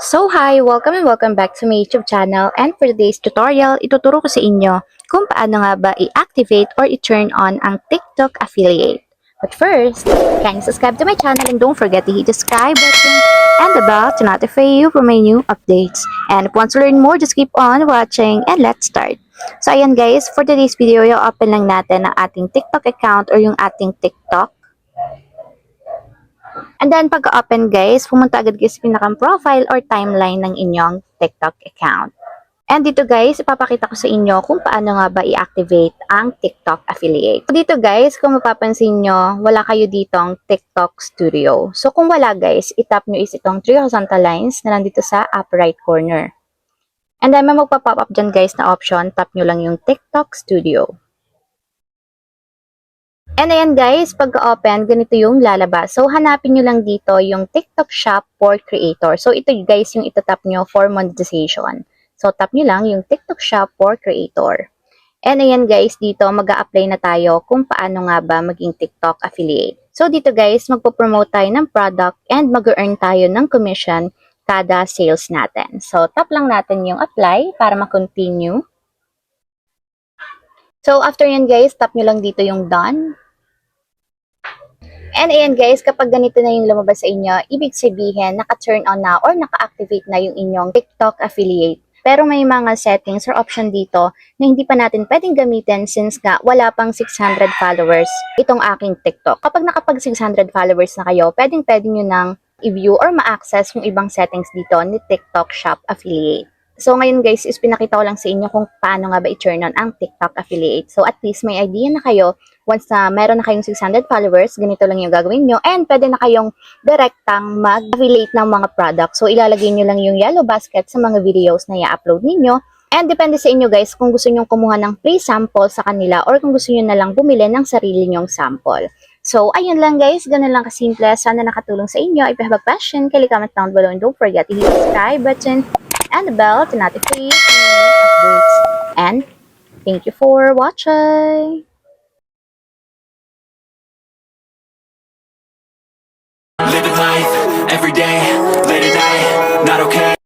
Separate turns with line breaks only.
So hi! Welcome and welcome back to my YouTube channel, and for today's tutorial, ituturo ko sa inyo kung paano nga ba i-activate or i-turn on ang TikTok affiliate. But first, kindly subscribe to my channel and don't forget to hit the subscribe button and the bell to notify you for my new updates. And if you want to learn more, just keep on watching and let's start. So ayan guys, for today's video, i-open lang natin ang ating TikTok account or yung ating TikTok. And then, pag-open guys, pumunta agad kayo sa pinakang profile or timeline ng inyong TikTok account. And dito guys, ipapakita ko sa inyo kung paano nga ba i-activate ang TikTok affiliate. So dito guys, kung mapapansin nyo, wala kayo ditong TikTok Studio. So kung wala guys, itap nyo is itong three horizontal lines na nandito sa upper right corner. And then may magpa-pop up dyan guys na option, tap nyo lang yung TikTok Studio. And ayan guys, pagka-open, ganito yung lalabas. So, hanapin nyo lang dito yung TikTok Shop for Creator. So, ito guys yung itatap nyo for monetization. So, tap nyo lang yung TikTok Shop for Creator. And ayan guys, dito mag-a-apply na tayo kung paano nga ba maging TikTok affiliate. So, dito guys, magpo-promote tayo ng product and mag-earn tayo ng commission kada sales natin. So, tap lang natin yung apply para ma-continue. So, after yan guys, tap nyo lang dito yung done. And ayan guys, kapag ganito na yung lumabas sa inyo, ibig sabihin naka-turn on na or naka-activate na yung inyong TikTok affiliate. Pero may mga settings or option dito na hindi pa natin pwedeng gamitin since nga wala pang 600 followers itong aking TikTok. Kapag nakapag 600 followers na kayo, pwede nyo nang i-view or ma-access yung ibang settings dito ni TikTok Shop Affiliate. So ngayon guys, is pinakita ko lang sa inyo kung paano nga ba i-turn on ang TikTok affiliate. So at least may idea na kayo, once na meron na kayong 600 followers, ganito lang yung gagawin nyo. And pwede na kayong direktang mag-affiliate ng mga products. So ilalagay nyo lang yung yellow basket sa mga videos na i-upload ninyo. And depende sa inyo guys kung gusto nyo kumuha ng free sample sa kanila or kung gusto nyo na lang bumili ng sarili nyong sample. So, ayun lang guys. Ganun lang kasimple. Sana nakatulong sa inyo. If you have a question, kindly comment down below and don't forget to hit the subscribe button and the bell to notify you for new updates. And thank you for watching!